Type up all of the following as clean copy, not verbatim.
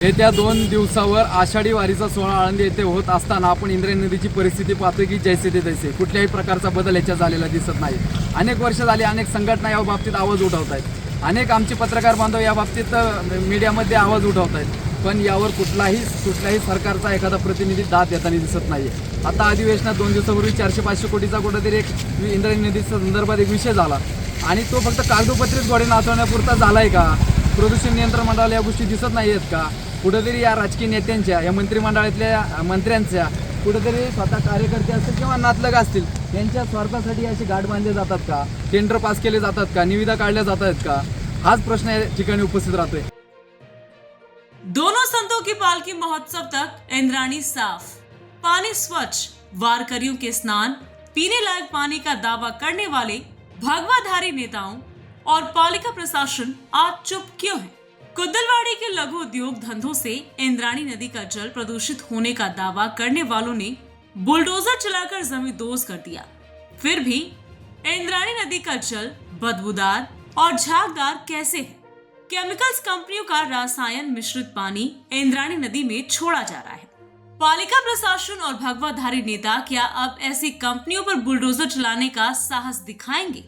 येत्या 2 दिवसावर आषाढी वारीचा सोहळा आळंदी येथे होत असताना आपण इंद्रायणी नदीची परिस्थिती पाहतोय की जैसे ते तैसे कुठल्याही प्रकारचा बदल याच्यात झालेला दिसत नाही। अनेक वर्ष झाली अनेक संघटना या बाबतीत आवाज उठवत आहेत, अनेक आमचे पत्रकार बांधव या बाबतीत मीडियामध्ये आवाज उठवत आहेत, पण यावर कुठल्याही सरकारचा एखादा प्रतिनिधी दाद देताना दिसत नाहीये। आता अधिवेशनात 2 दिवसापूर्वी 400-500 कोटीचा कुठेतरी एक इंद्रायणी नदीच्या संदर्भात एक विषय झाला आणि तो फक्त कागदोपत्रीच घोडे नाचवण्यापुरता झालाय का? प्रदूषण नियंत्रण मंडळाला या गोष्टी दिसत नाहीयेत का? कुठेतरी या राजकीय नेत्यांच्या या मंत्रिमंडळातल्या मंत्र्यांच्या कुठेतरी स्वतः कार्यकर्ते असतील किंवा नातलग असतील यांच्या स्वार्थासाठी असे गाठ बांधले जातात का? टेंडर पास केले जातात का? निविदा काढल्या जातात का? हाच प्रश्न या ठिकाणी उपस्थित राहतोय। दोनों संतों की पालकी महोत्सव तक इंद्राणी साफ, पानी स्वच्छ, वारकरियों के स्नान, पीने लायक पानी का दावा करने वाले भगवाधारी नेताओं और पालिका प्रशासन आज चुप क्यों है? कुद्दलवाड़ी के लघु उद्योग धंधों से इंद्राणी नदी का जल प्रदूषित होने का दावा करने वालों ने बुलडोजर चलाकर जमींदोज कर दिया। फिर भी इंद्राणी नदी का जल बदबूदार और झागदार कैसे है? केमिकल्स कंपनियों का रसायन मिश्रित पानी इंद्राणी नदी में छोड़ा जा रहा है। पालिका प्रशासन और भगवाधारी नेता क्या अब ऐसी कंपनियों पर बुलडोजर चलाने का साहस दिखाएंगे?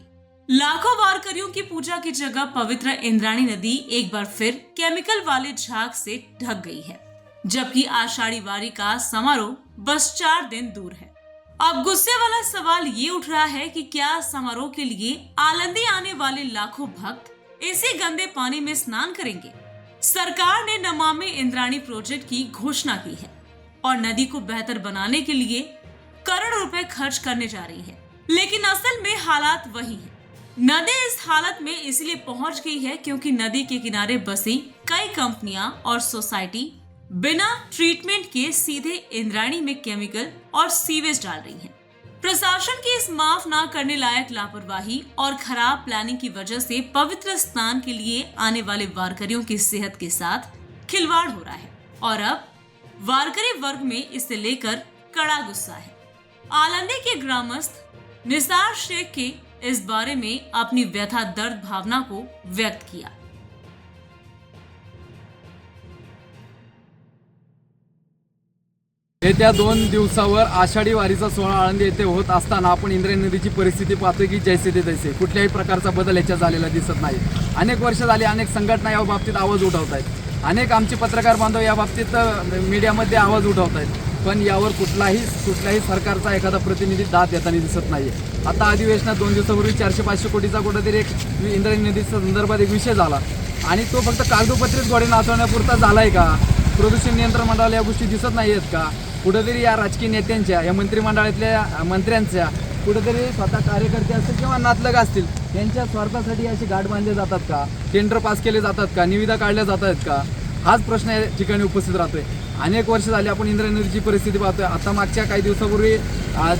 लाखों वारकरियों की पूजा की जगह पवित्र इंद्राणी नदी एक बार फिर केमिकल वाले झाग से ढक गई है, जबकि आषाढ़ी वारी का समारोह बस 4 दिन दूर है। अब गुस्से वाला सवाल ये उठ रहा है कि क्या समारोह के लिए आलंदी आने वाले लाखों भक्त इसी गंदे पानी में स्नान करेंगे? सरकार ने नमामि इंद्राणी प्रोजेक्ट की घोषणा की है और नदी को बेहतर बनाने के लिए करोड़ों रुपए खर्च करने जा रही है, लेकिन असल में हालात वही है। नदी इस हालत में इसलिए पहुंच गई है क्योंकि नदी के किनारे बसी कई कंपनियां और सोसाइटी बिना ट्रीटमेंट के सीधे इंद्राणी में केमिकल और सीवेज डाल रही हैं। प्रशासन की इस माफ ना करने लायक लापरवाही और खराब प्लानिंग की वजह से पवित्र स्नान के लिए आने वाले वारकरियों की सेहत के साथ खिलवाड़ हो रहा है और अब वारकरी वर्ग में इसे लेकर कड़ा गुस्सा है। आलंदी के ग्रामस्थ निसार शेख के इस बारे में अपनी व्यथा दर्द भावना को व्यक्त किया। येत्या 2 दिवसावर आषाढी वारीचा सोहळा आळंदी येथे होत असताना आपण इंद्रायणी नदीची परिस्थिती पाहतोय की जैसे ते तैसे कुठल्याही प्रकारचा बदल याच्यात झालेला दिसत नाही। अनेक वर्ष झाली अनेक संघटना या बाबतीत आवाज उठवत आहेत, अनेक आमचे पत्रकार बांधव या बाबतीत मीडियामध्ये आवाज उठवत आहेत, पण यावर कुठल्याही सरकारचा एखादा प्रतिनिधी दाद देताना दिसत नाहीये। आता अधिवेशनात 2 दिवसापूर्वी 400-500 कोटीचा कुठेतरी एक इंद्रायणी नदीच्या संदर्भात एक विषय झाला आणि तो फक्त कागदोपत्रीच घोडे नाचवण्यापुरता झालाय का? प्रदूषण नियंत्रण मंडळाला या गोष्टी दिसत नाहीयेत का? कुठेतरी या राजकीय नेत्यांच्या या मंत्रिमंडळातल्या मंत्र्यांच्या कुठेतरी स्वतः कार्यकर्ते असतील किंवा नातलग असतील यांच्या स्वार्थासाठी असे गाठ बांधले जातात का? टेंडर पास केले जातात का? निविदा काढल्या जातात का? हाच प्रश्न या ठिकाणी उपस्थित राहतोय। अनेक वर्ष झाली आपण इंद्रायणी नदीची परिस्थिती पाहतोय। आता मागच्या काही दिवसापूर्वी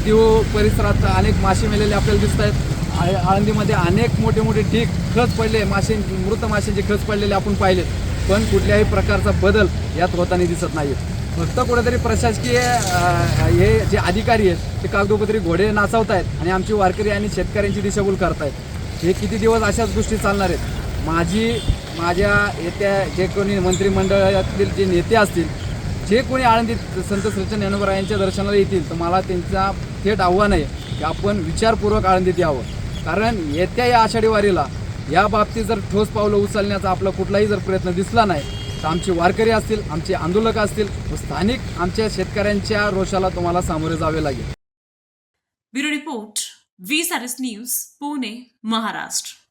दीव परिसरात अनेक मासे मेलेले आपल्याला दिसत आहेत। आळंदीमध्ये अनेक मोठे ढीग खच पडले, मृत माशांचे खच पडलेले आपण पाहिले, पण कुठल्याही प्रकारचा बदल यात होताना दिसत नाही। फक्त कुठेतरी प्रशासकीय हे जे अधिकारी आहेत ते कागदोपत्री घोडे नाचवत आहेत आणि आमची वारकरी आणि शेतकऱ्यांची दिशाभूल करतायत। हे किती दिवस अशाच गोष्टी चालणार आहेत? माझ्या येत्या जे कोणी मंत्रिमंडळातील जे नेते असतील, जे कोणी आळंदीत संत श्रीचंद ज्ञानेश्वर यांच्या दर्शनाला येतील, तर मला त्यांचा थेट आव्हान आहे की आपण विचारपूर्वक आळंदीत यावं, कारण येत्या या आषाढी वारीला या बाबतीत जर ठोस पावलं उचलण्याचा आपला कुठलाही जर प्रयत्न दिसला नाही तर आमचे वारकरी असतील, आमचे आंदोलक असतील, स्थानिक आमच्या शेतकऱ्यांच्या रोषाला तुम्हाला सामोरे जावे लागेल। Bureau report, V-SARIS news, Pune, Maharashtra.